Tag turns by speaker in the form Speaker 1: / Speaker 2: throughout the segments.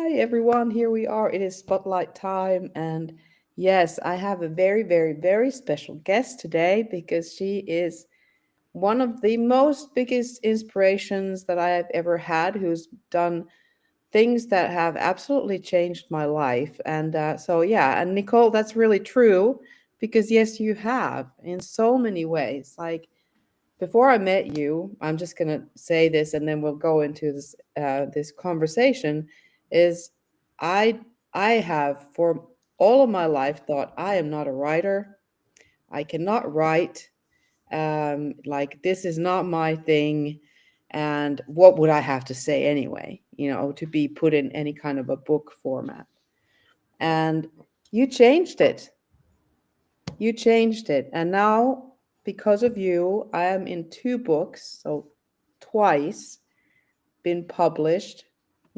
Speaker 1: Hi, everyone. Here we are. It is spotlight time. And yes, I have a very, very, very special guest today because she is one of the most biggest inspirations that I have ever had, who's done things that have absolutely changed my life. And so, yeah, and Nicole, that's really true because yes, you have in so many ways. Like, before I met you, I'm just gonna say this, and then we'll go into this conversation. Is I I have for all of my life thought I am not a writer. I cannot write. Like this is not my thing, and what would I have to say anyway? To be put in any kind of a book format. And you changed it. You changed it. And now, because of you, I am in two books, so twice been published,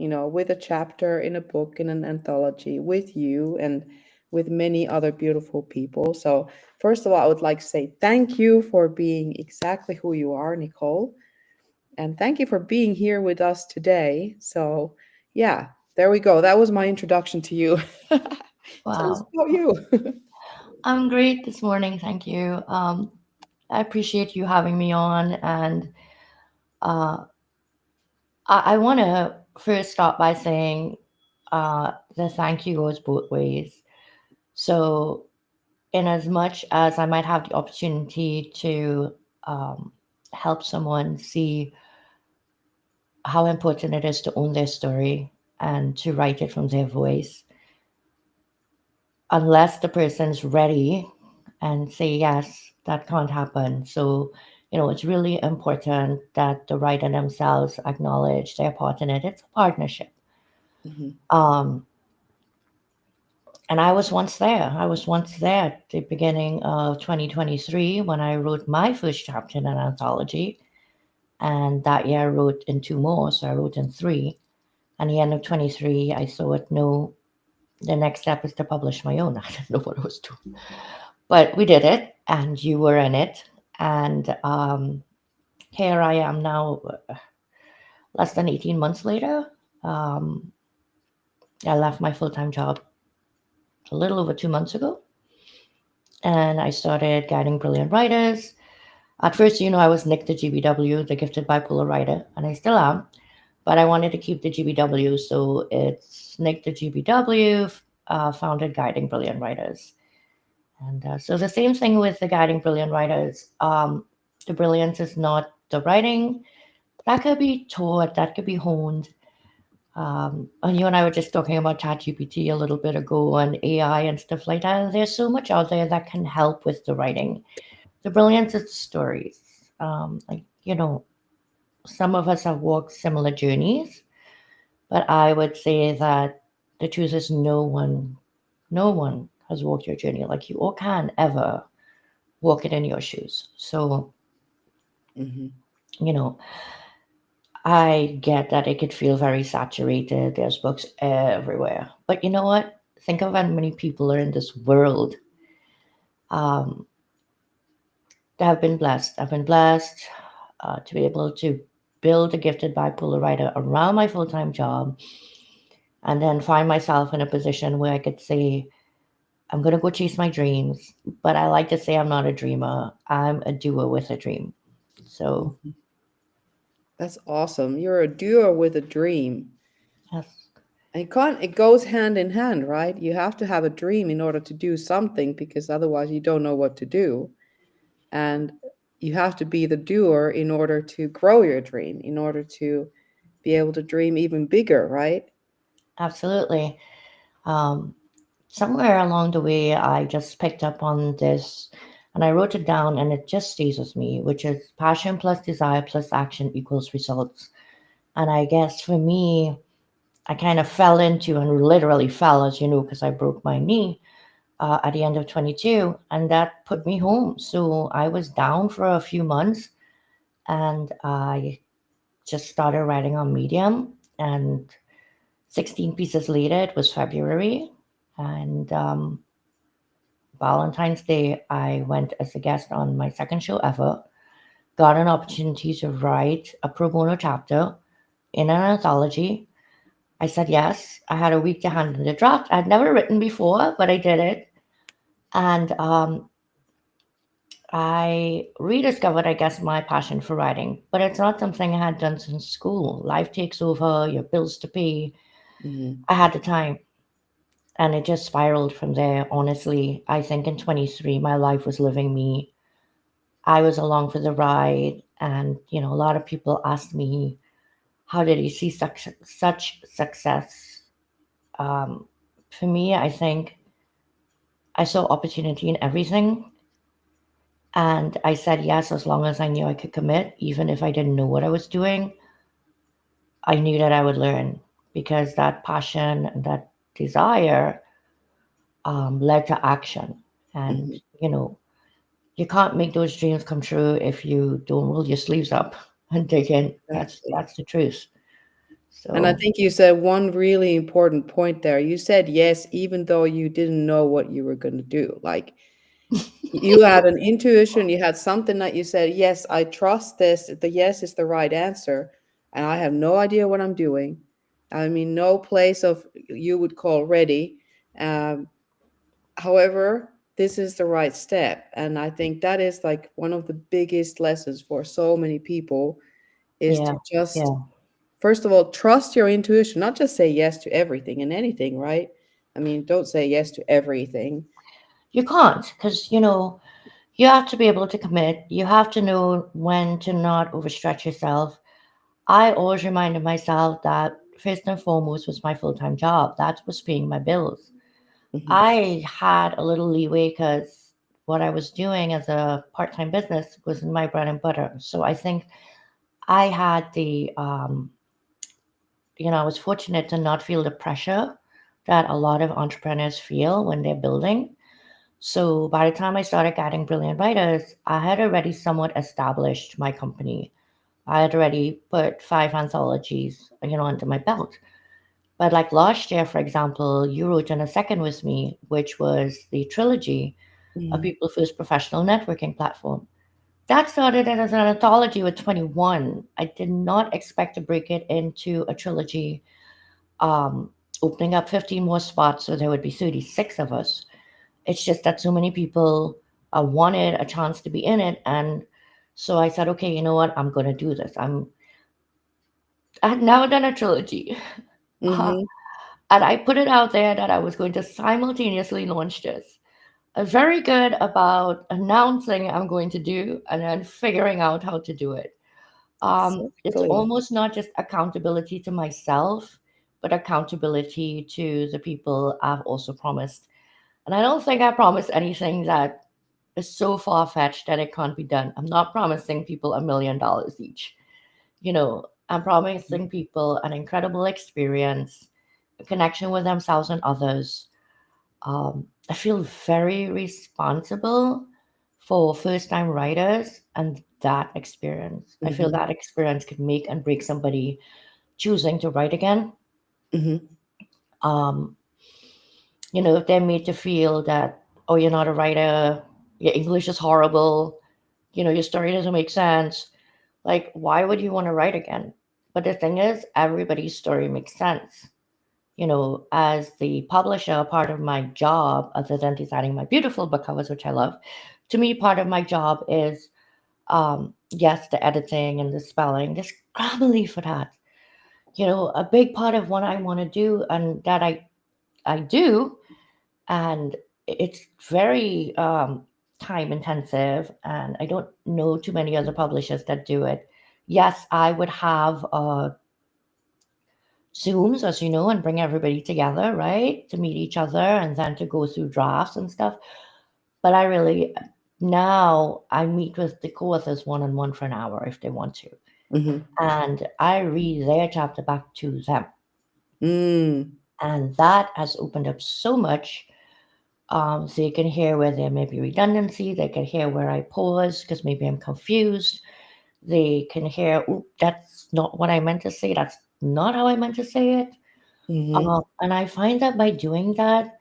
Speaker 1: with a chapter in a book in an anthology with you and with many other beautiful people. So, first of all, I would like to say thank you for being exactly who you are, Nicole. And thank you for being here with us today. So, yeah, there we go. That was my introduction to you. Tell us
Speaker 2: Wow.
Speaker 1: about you.
Speaker 2: I'm great this morning. Thank you. I appreciate you having me on. And uh, I want to first start by saying the thank you goes both ways. So, in as much as I might have the opportunity to um, help someone see how important it is to own their story and to write it from their voice, unless the person's ready and say yes, that can't happen. So, it's really important that the writer themselves acknowledge their part in it. It's a partnership.
Speaker 1: Mhm.
Speaker 2: Um, and I was once there. I was once there at the beginning of 2023 when I wrote my first chapter in an anthology. And that year I wrote in two more, so I wrote in three. And the end of 23, I thought, no, the next step is to publish my own. I didn't know what I was doing. But we did it, and you were in it. And here I am now, less than 18 months later. Um, I left my full time job a little over 2 months ago, and I started guiding brilliant writers. At first, I was Nick the GBW, the gifted bipolar writer, and I still am. But I wanted to keep the GBW, so it's Nick the GBW, founded Guiding Brilliant Writers. And so the same thing with the Guiding Brilliant Writers. The brilliance is not the writing, that could be taught, that could be honed. And you and I were just talking about ChatGPT a little bit ago and AI and stuff like that. And there's so much out there that can help with the writing. The brilliance is the stories. Some of us have walked similar journeys, but I would say that the truth is no one has walked your journey like you or can ever walk it in your shoes. So,
Speaker 1: Mhm.
Speaker 2: you know, I get that it could feel very saturated. There's books everywhere. But you know what? Think of how many people are in this world um, that have been blessed. I've been blessed to be able to build a gifted bipolar writer around my full time job and then find myself in a position where I could say, I'm going to go chase my dreams. But I like to say I'm not a dreamer, I'm a doer with a dream. So,
Speaker 1: Mhm. That's awesome. You're a doer with a dream.
Speaker 2: yes,
Speaker 1: It goes hand in hand, right? You have to have a dream in order to do something because otherwise you don't know what to do. And you have to be the doer in order to grow your dream, in order to be able to dream even bigger, right?
Speaker 2: absolutely. Um, Somewhere along the way, I just picked up on this and I wrote it down and it just stays with me, which is passion plus desire plus action equals results. And I guess for me, I kind of fell into and literally fell, as you know, because I broke my knee at the end of 22, and that put me home. So I was down for a few months and I just started writing on Medium. And 16 pieces later, it was February. And Valentine's Day, I went as a guest on my second show ever, got an opportunity to write a pro bono chapter in an anthology. I said yes. I had a week to hand in the draft. I'd never written before, but I did it. And I rediscovered, I guess, my passion for writing. But it's not something I had done since school. Life takes over, your bills to pay.
Speaker 1: Mm-hmm.
Speaker 2: I had the time. And it just spiraled from there. Honestly, I think in 23, my life was living me. I was along for the ride. And, a lot of people asked me, how did you see such success? Um, for me, I think I saw opportunity in everything. And I said yes as long as I knew I could commit, even if I didn't know what I was doing. I knew that I would learn because that passion and that desire led to action. And,
Speaker 1: Mm-hmm.
Speaker 2: you can't make those dreams come true if you don't roll your sleeves up and dig in. That's
Speaker 1: Exactly.
Speaker 2: that's the truth.
Speaker 1: And I
Speaker 2: So
Speaker 1: think you said one really important point there. You said yes, even though you didn't know what you were going to do. Like you had an intuition, you had something that you said, yes, I trust this. The yes is the right answer. And I have no idea what I'm doing. I mean, no place of you would call ready. Um, However, this is the right step. And I think that is like one of the biggest lessons for so many people is
Speaker 2: yeah,
Speaker 1: to just,
Speaker 2: yeah.
Speaker 1: first of all, trust your intuition, not just say yes to everything and anything, right? I mean, don't say yes to everything.
Speaker 2: You can't because you have to be able to commit. You have to know when to not overstretch yourself. I always reminded myself that first and foremost was my full time job. That was paying my bills.
Speaker 1: Hmm.
Speaker 2: I had a little leeway because what I was doing as a part time business was my bread and butter. So I think I had I was fortunate to not feel the pressure that a lot of entrepreneurs feel when they're building. So by the time I started getting brilliant writers, I had already somewhat established my company. I had already put 5 anthologies, under my belt. But like last year, for example, you wrote in a second with me, which was the trilogy, a
Speaker 1: Hmm.
Speaker 2: people first professional networking platform. That started as an anthology with 21. I did not expect to break it into a trilogy, um, opening up 15 more spots so there would be 36 of us. It's just that so many people wanted a chance to be in it. And so I said, okay, you know what? I'm going to do this. I had never done a trilogy.
Speaker 1: Hmm.
Speaker 2: And I put it out there that I was going to simultaneously launch this. I'm very good about announcing I'm going to do and then figuring out how to do it. It's
Speaker 1: Exactly.
Speaker 2: almost not just accountability to myself, but accountability to the people I've also promised. And I don't think I promised anything that is so far fetched that it can't be done. I'm not promising people $1 million each. I'm promising people an incredible experience, a connection with themselves and others. I feel very responsible for first time writers and that experience. I feel
Speaker 1: Hmm.
Speaker 2: that experience could make and break somebody choosing to write again.
Speaker 1: Hmm.
Speaker 2: Um, if they're made to feel that, oh, you're not a writer, your English is horrible, your story doesn't make sense, like, why would you want to write again? But the thing is, everybody's story makes sense. As the publisher, part of my job, other than designing my beautiful book covers, which I love, to me, part of my job is, yes, the editing and the spelling. There's grammarly for that. A big part of what I want to do and that I do, and it's very time intensive, and I don't know too many other publishers that do it. Yes, I would have Zooms, as you know, and bring everybody together, right, to meet each other and then to go through drafts and stuff. But now I meet with the co-authors one on one for an hour if they want to,
Speaker 1: Hmm.
Speaker 2: and I read their chapter back to them,
Speaker 1: Mm.
Speaker 2: and that has opened up so much. So you can hear where there may be redundancy. They can hear where I pause because maybe I'm confused. They can hear, "Oop, that's not what I meant to say. That's not how I meant to say it."
Speaker 1: Hmm.
Speaker 2: And I find that by doing that,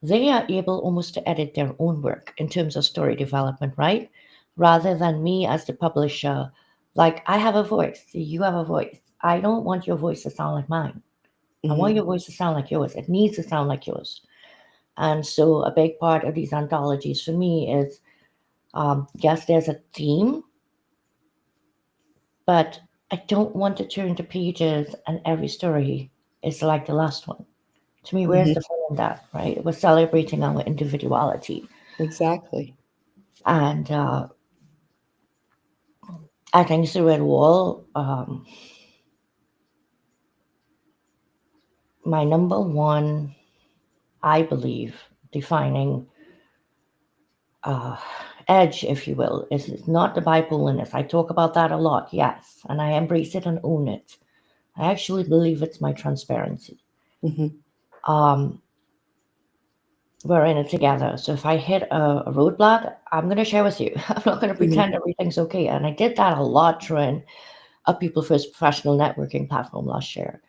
Speaker 2: they are able almost to edit their own work in terms of story development, right? Rather than me as the publisher, like I have a voice, you have a voice. I don't want your voice to sound like mine. I want
Speaker 1: Hmm.
Speaker 2: your voice to sound like yours. It needs to sound like yours. And so a big part of these anthologies for me is, yes, there's a theme, but I don't want to turn to pages and every story is like the last one. To me, where's the
Speaker 1: Hmm.
Speaker 2: fun in that, right? We're celebrating our individuality.
Speaker 1: Exactly.
Speaker 2: And I think through it all, my number one, I believe, defining uh, edge, if you will, is not the bipolarness. I talk about that a lot, yes, and I embrace it and own it. I actually believe it's my transparency.
Speaker 1: Hmm.
Speaker 2: Um, we're in it together. So if I hit a roadblock, I'm going to share with you. I'm not going to
Speaker 1: Hmm.
Speaker 2: pretend everything's okay. And I did that a lot during a People First professional networking platform last year.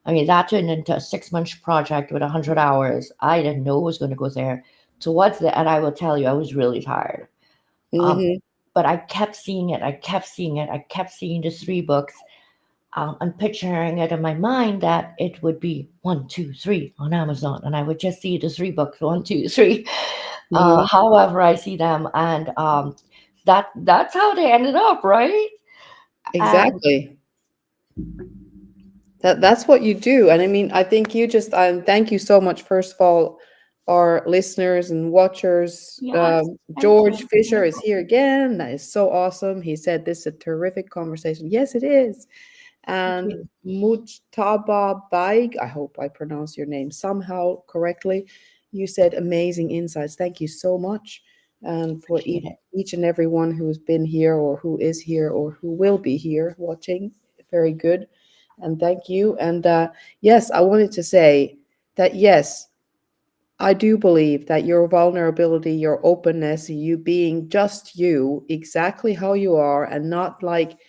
Speaker 2: I mean, that turned into a 6 month project with 100 hours. I didn't know it was going to go there. Towards the end, I will tell you, I was really tired. Um,
Speaker 1: Hmm.
Speaker 2: but I kept seeing it. I kept seeing it. I kept seeing the 3 books, and picturing it in my mind that it would be 1, 2, 3 on Amazon. And I would just see the 3 books, 1, 2, 3,
Speaker 1: Hmm.
Speaker 2: however I see them. And that's how they ended up, right? And
Speaker 1: Exactly. That's what you do. And I mean, I think you just thank you so much, first of all, our listeners and watchers.
Speaker 2: yes, thank
Speaker 1: George
Speaker 2: you.
Speaker 1: Fisher is here again. That is so awesome. He said this is a terrific conversation. Yes, it is.
Speaker 2: Thank
Speaker 1: And
Speaker 2: you.
Speaker 1: Mujtaba Baig, I hope I pronounced your name somehow correctly. You said amazing insights. Thank you so much. And for
Speaker 2: Appreciate it.
Speaker 1: each and every one who has been here or who is here or who will be here watching, very good. And thank you. And yes, I wanted to say that yes, I do believe that your vulnerability, your openness, you being just you, exactly how you are, and not like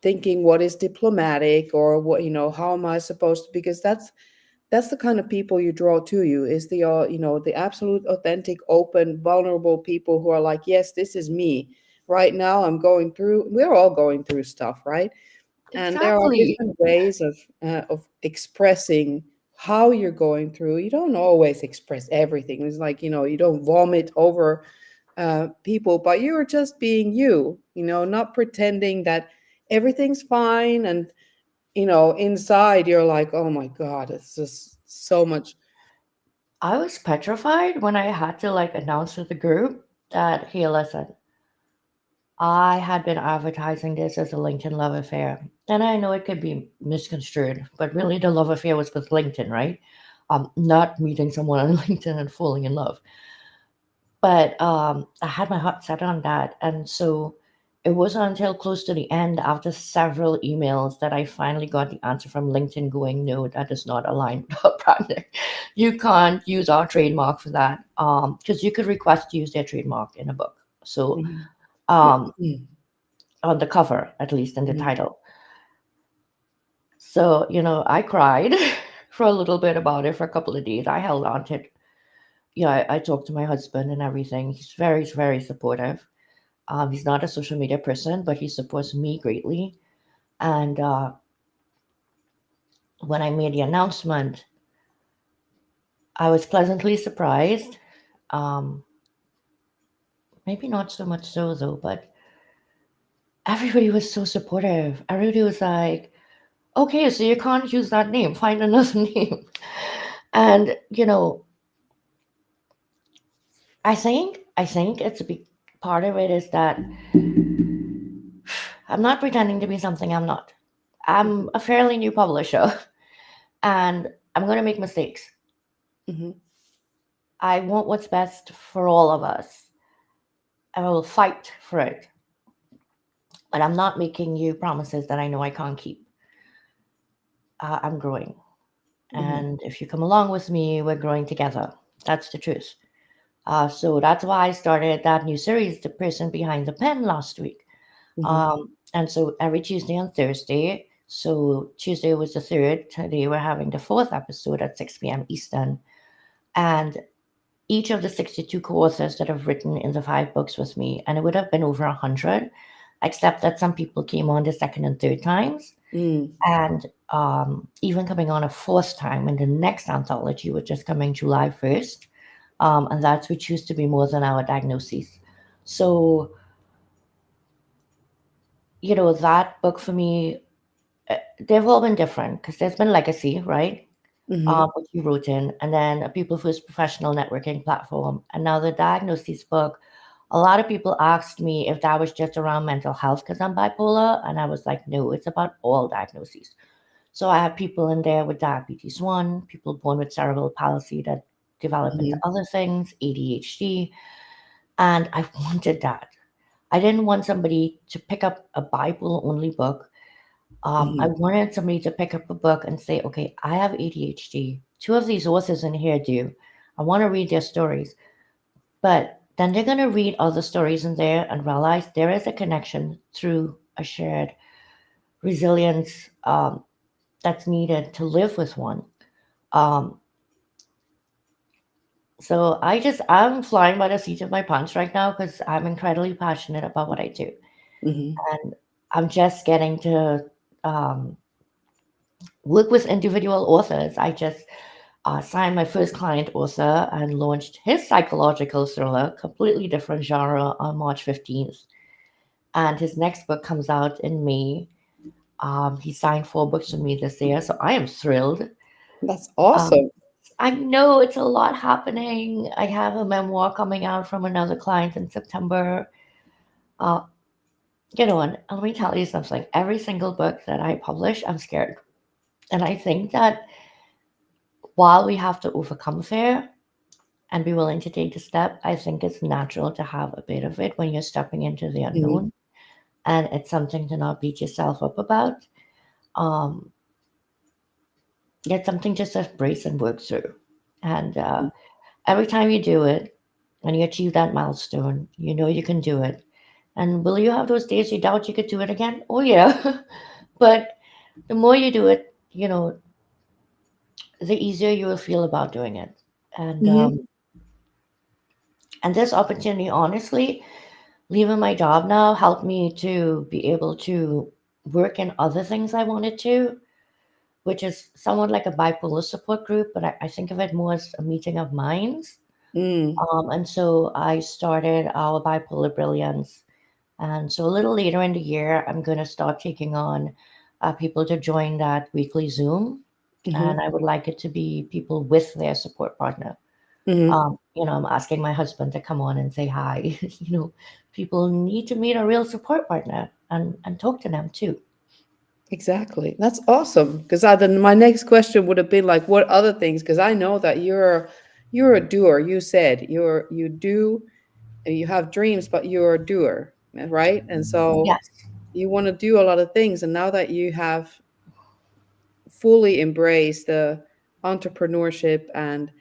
Speaker 1: thinking what is diplomatic or what, how am I supposed to, because that's the kind of people you draw to you, is the the absolute authentic, open, vulnerable people who are like, yes, this is me right now. We're all going through stuff, right? And there are
Speaker 2: Exactly.
Speaker 1: different ways of expressing how you're going through. You don't always express everything. It's like, you don't vomit over people, but you're just being you, not pretending that everything's fine. And inside you're like, oh my God, it's just so much.
Speaker 2: I was petrified when I had to like announce to the group that, hey, listen, I had been advertising this as a LinkedIn love affair. And I know it could be misconstrued, but really the love affair was with LinkedIn, right? Not meeting someone on LinkedIn and falling in love. But I had my heart set on that. And so it wasn't until close to the end, after several emails, that I finally got the answer from LinkedIn going, no, that is not aligned with our branding. You can't use our trademark for that. Because you could request to use their trademark in a book. So
Speaker 1: Mhm.
Speaker 2: um, on the cover, at least in the
Speaker 1: Mhm.
Speaker 2: title. So, I cried for a little bit about it for a couple of days. I held on to it. Yeah, I talked to my husband and everything. He's very, very supportive. He's not a social media person, but he supports me greatly. And when I made the announcement, I was pleasantly surprised. Um, maybe not so much so, though, but everybody was so supportive. Everybody was like, okay, so you can't use that name, find another name. And, I think it's a big part of it is that I'm not pretending to be something I'm not. I'm a fairly new publisher and I'm going to make mistakes.
Speaker 1: Mhm.
Speaker 2: I want what's best for all of us. I will fight for it. But I'm not making you promises that I know I can't keep. I'm growing.
Speaker 1: Mhm.
Speaker 2: And if you come along with me, we're growing together. That's the truth. So that's why I started that new series, The Person Behind the Pen, last week.
Speaker 1: Mhm.
Speaker 2: And so every Tuesday and Thursday, so Tuesday was the third, today we're having the fourth episode at 6 p.m. Eastern. And each of the 62 co-authors that have written in the 5 books with me, and it would have been over 100, except that some people came on the second and third times.
Speaker 1: Mm.
Speaker 2: And even coming on a fourth time in the next anthology, which is coming July 1st. And that's We Choose to Be More Than Our Diagnoses. So, that book for me, they've all been different because there's been Legacy, right?
Speaker 1: Mm-hmm.
Speaker 2: Which you wrote in, and then a People First Professional Networking Platform. And now the Diagnoses book, a lot of people asked me if that was just around mental health because I'm bipolar. And I was like, no, it's about all diagnoses. So I have people in there with diabetes 1, people born with cerebral palsy that develop into
Speaker 1: Mm-hmm.
Speaker 2: other things, ADHD. And I wanted that. I didn't want somebody to pick up a Bible only book. I
Speaker 1: Mm-hmm.
Speaker 2: wanted somebody to pick up a book and say, okay, I have ADHD. Two of these authors in here do. I want to read their stories. But then they're going to read other stories in there and realize there is a connection through a shared resilience that's needed to live with one. Um, so I'm flying by the seat of my pants right now because I'm incredibly passionate about what I do.
Speaker 1: Mm-hmm.
Speaker 2: And I'm just getting to um, work with individual authors. I just signed my first client author and launched his psychological thriller, completely different genre, on March 15th. And his next book comes out in May. He signed 4 books with me this year, so I am thrilled.
Speaker 1: That's
Speaker 2: Um,
Speaker 1: awesome.
Speaker 2: I know it's a lot happening. I have a memoir coming out from another client in September. Uh, and let me tell you something. Every single book that I publish, I'm scared. And I think that while we have to overcome fear and be willing to take the step, I think it's natural to have a bit of it when you're stepping into the
Speaker 1: Mm-hmm.
Speaker 2: unknown. And it's something to not beat yourself up about. Um, it's something just to embrace and work through. And every time you do it, when you achieve that milestone, you know you can do it. And will you have those days you doubt you could do it again? Oh, yeah. But the more you do it, the easier you will feel about doing it. And
Speaker 1: Mm-hmm.
Speaker 2: um, and this opportunity, honestly, leaving my job now helped me to be able to work in other things I wanted to, which is somewhat like a bipolar support group, but I think of it more as a meeting of minds.
Speaker 1: Mm.
Speaker 2: And so I started our Bipolar Brilliance. And so a little later in the year, I'm going to start taking on people to join that weekly Zoom.
Speaker 1: Mm-hmm.
Speaker 2: And I would like it to be people with their support partner.
Speaker 1: Mm-hmm.
Speaker 2: I'm asking my husband to come on and say hi. People need to meet a real support partner and talk to them too.
Speaker 1: Exactly. That's awesome. Because then my next question would have been like, what other things? Because I know that you're a doer. You said you do you have dreams, but you're a doer, right? And so
Speaker 2: Yes.
Speaker 1: you want to do a lot of things. And now that you have fully embraced the entrepreneurship and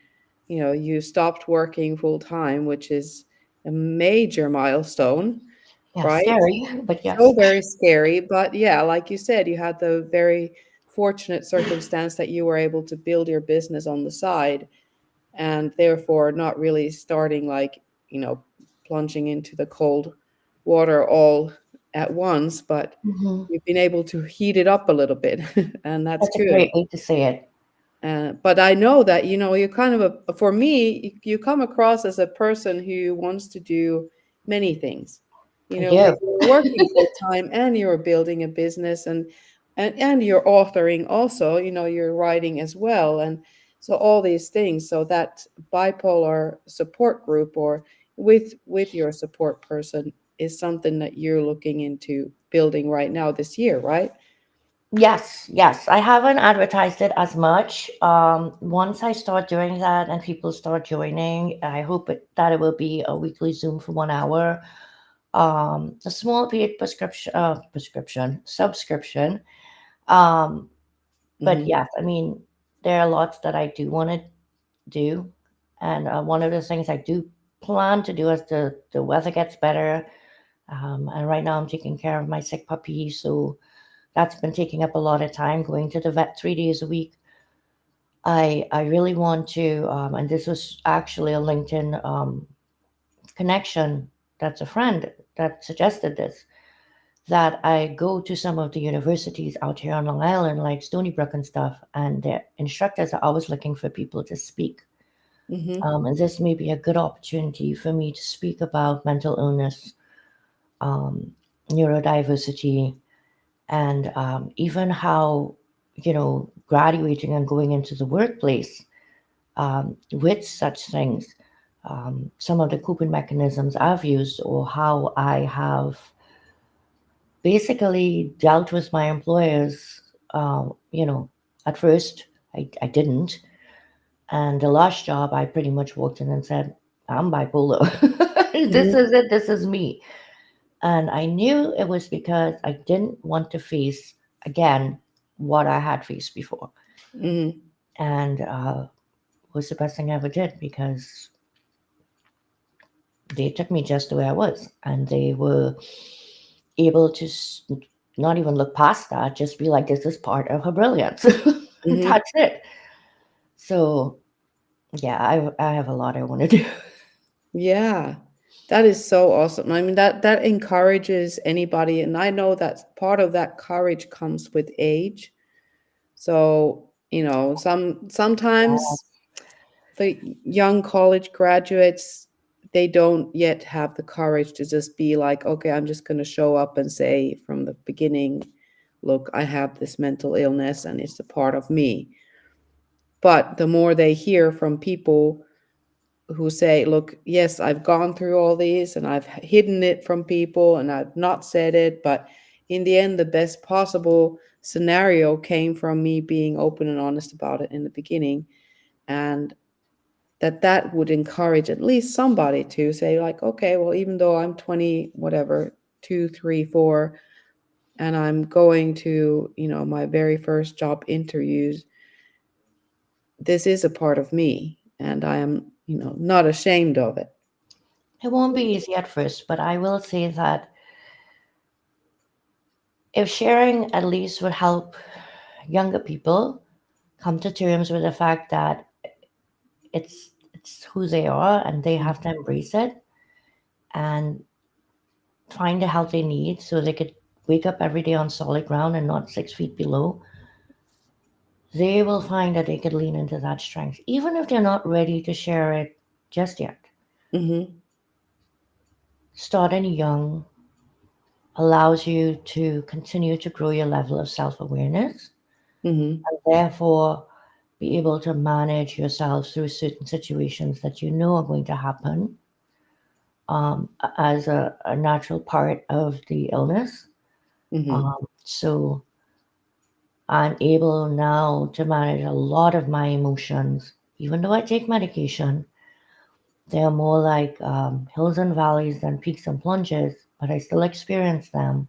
Speaker 1: you stopped working full time, which is a major milestone,
Speaker 2: Yeah,
Speaker 1: right?
Speaker 2: scary, but
Speaker 1: So
Speaker 2: yes.
Speaker 1: very scary, but yeah, like you said, you had the very fortunate circumstance that you were able to build your business on the side and therefore not really starting like, you know, plunging into the cold water all at once, but
Speaker 2: Hmm.
Speaker 1: you've been able to heat it up a little bit, and that's
Speaker 2: That's a
Speaker 1: good.
Speaker 2: great way to say it.
Speaker 1: But I know that, you're kind of for me, you come across as a person who wants to do many things.
Speaker 2: I
Speaker 1: Where
Speaker 2: do.
Speaker 1: you're working full time and you're building a business and you're authoring also, you're writing as well. And so all these things. So that bipolar support group or with your support person is something that you're looking into building right now this year, right?
Speaker 2: Yes, yes. I haven't advertised it as much. Once I start doing that and people start joining, I hope that it will be a weekly Zoom for 1 hour. A small paid subscription. Um, but
Speaker 1: Mm-hmm.
Speaker 2: yes, I mean, there are lots that I do want to do. And one of the things I do plan to do as the weather gets better. And right now I'm taking care of my sick puppy. So that's been taking up a lot of time going to the vet 3 days a week. I really want to, and this was actually a LinkedIn connection. That's a friend that suggested this. that I go to some of the universities out here on Long Island, like Stony Brook and stuff, and the instructors are always looking for people to speak.
Speaker 1: Mm-hmm.
Speaker 2: And this may be a good opportunity for me to speak about mental illness, um, neurodiversity, and even how, graduating and going into the workplace with such things, some of the coping mechanisms I've used, or how I have basically dealt with my employers. Uh, you know, at first I didn't. And the last job, I pretty much walked in and said, I'm bipolar. This
Speaker 1: Mm-hmm.
Speaker 2: is it. This is me. And I knew it was because I didn't want to face again what I had faced before.
Speaker 1: Mm-hmm.
Speaker 2: And it was the best thing I ever did because they took me just the way I was. And they were able to not even look past that, just be like, this is part of her brilliance.
Speaker 1: Mm-hmm.
Speaker 2: That's it. So, yeah, I have a lot I want to do.
Speaker 1: Yeah, that is so awesome. I mean, that encourages anybody, and I know that part of that courage comes with age. So, sometimes the young college graduates, they don't yet have the courage to just be like, okay, I'm just going to show up and say from the beginning, look, I have this mental illness and it's a part of me. But the more they hear from people who say, look, yes, I've gone through all these and I've hidden it from people and I've not said it, but in the end, the best possible scenario came from me being open and honest about it in the beginning. And that would encourage at least somebody to say, like, okay, well, even though I'm 20, whatever, 2, 3, 4, and I'm going to, my very first job interviews, this is a part of me and I am, not ashamed of it.
Speaker 2: It won't be easy at first, but I will say that if sharing at least would help younger people come to terms with the fact that it's who they are and they have to embrace it and find the help they need so they could wake up every day on solid ground and not 6 feet below, they will find that they could lean into that strength, even if they're not ready to share it just yet.
Speaker 1: Mm-hmm.
Speaker 2: Starting young allows you to continue to grow your level of self awareness
Speaker 1: Mm-hmm.
Speaker 2: and therefore be able to manage yourself through certain situations that you know are going to happen as a natural part of the illness.
Speaker 1: Mm-hmm.
Speaker 2: So I'm able now to manage a lot of my emotions, even though I take medication. They're more like hills and valleys than peaks and plunges, but I still experience them.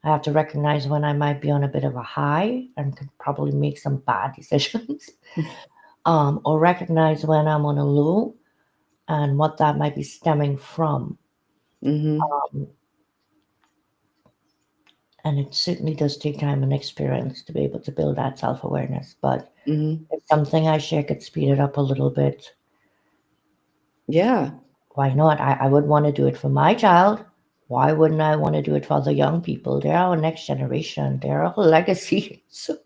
Speaker 2: I have to recognize when I might be on a bit of a high and could probably make some bad decisions, or recognize when I'm on a low and what that might be stemming from.
Speaker 1: Mm-hmm.
Speaker 2: And it certainly does take time and experience to be able to build that self awareness. But
Speaker 1: Mm-hmm.
Speaker 2: if something I share could speed it up a little bit,
Speaker 1: Yeah,
Speaker 2: why not? I would want to do it for my child. Why wouldn't I want to do it for the young people? They're our next generation, they're our legacy. So,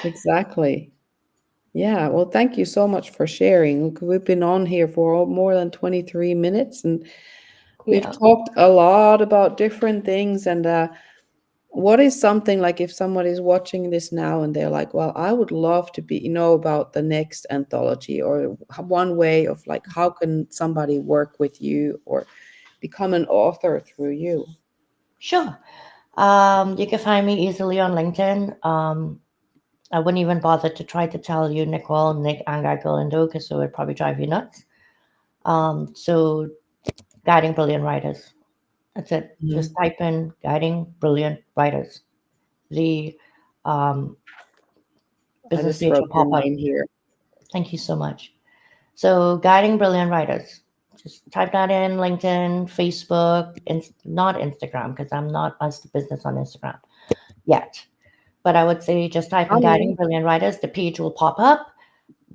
Speaker 1: exactly. Yeah, well, thank you so much for sharing. Look, we've been on here for more than 23 minutes and we've
Speaker 2: yeah.
Speaker 1: talked a lot about different things. And what is something like if someone is watching this now and they're like, well, I would love to be, about the next anthology or one way of like, how can somebody work with you or become an author through you?
Speaker 2: Sure. You can find me easily on LinkedIn. I wouldn't even bother to try to tell you Nicole Nick Angai-Galindo because it would probably drive you nuts. So guiding brilliant writers. That's it. Just
Speaker 1: Mhm.
Speaker 2: type in guiding brilliant writers. The um,
Speaker 1: I
Speaker 2: business
Speaker 1: just
Speaker 2: page
Speaker 1: wrote
Speaker 2: will
Speaker 1: your
Speaker 2: pop up.
Speaker 1: name here.
Speaker 2: Thank you so much. So guiding brilliant writers. Just type that in LinkedIn, Facebook, and not Instagram because I'm not as the business on Instagram yet. But I would say just type in guiding
Speaker 1: Coming.
Speaker 2: brilliant writers. The page will pop up.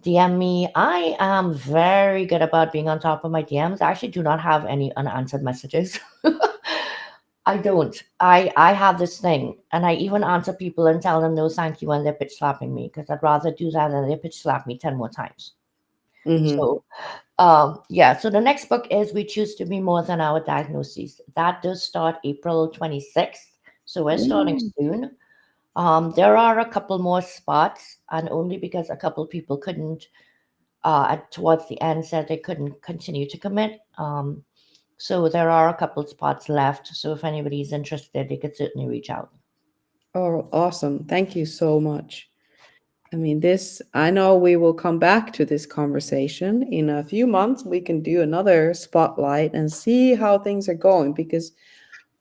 Speaker 2: DM me. I am very good about being on top of my DMs. I actually do not have any unanswered messages. I don't. I have this thing, and I even answer people and tell them no, thank you when they're bitch slapping me because I'd rather do that than they bitch slap me 10 more times.
Speaker 1: Mm-hmm.
Speaker 2: So, yeah. So the next book is "We Choose to Be More Than Our Diagnoses." That does start April 26th, so we're starting
Speaker 1: Mm.
Speaker 2: soon. There are a couple more spots, and only because a couple people couldn't, towards the end, said they couldn't continue to commit. So there are a couple spots left. So if anybody's interested, they could certainly reach out.
Speaker 1: Oh, awesome. Thank you so much. I mean, I know we will come back to this conversation in a few months. We can do another spotlight and see how things are going because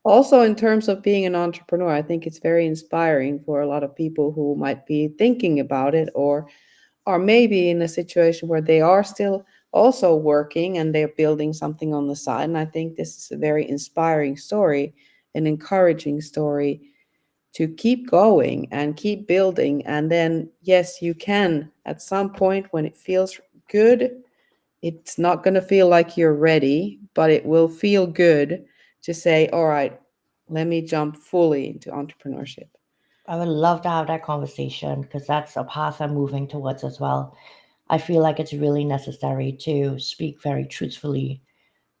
Speaker 1: also in terms of being an entrepreneur, I think it's very inspiring for a lot of people who might be thinking about it or are maybe in a situation where they are still also working and they're building something on the side. And I think this is a very inspiring story, an encouraging story to keep going and keep building. And then, yes, you can at some point when it feels good, it's not going to feel like you're ready, but it will feel good to say, all right, let me jump fully into entrepreneurship.
Speaker 2: I would love to have that conversation because that's a path I'm moving towards as well. I feel like it's really necessary to speak very truthfully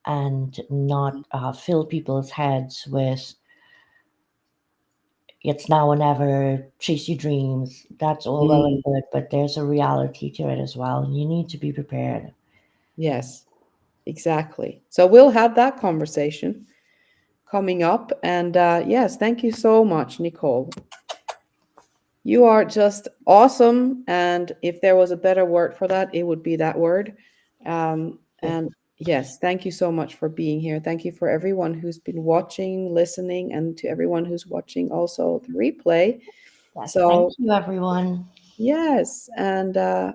Speaker 2: and not fill people's heads with it's now or never, chase your dreams. That's all well and
Speaker 1: Mm,
Speaker 2: good, but there's a reality to it as well. And you need to be prepared.
Speaker 1: yes, exactly. So we'll have that conversation coming up. And yes, thank you so much, Nicole. You are just awesome. And if there was a better word for that, it would be that word. And yes, thank you so much for being here. Thank you for everyone who's been watching, listening, and to everyone who's watching also the replay.
Speaker 2: Yes, thank
Speaker 1: So,
Speaker 2: you, everyone.
Speaker 1: yes. And yeah,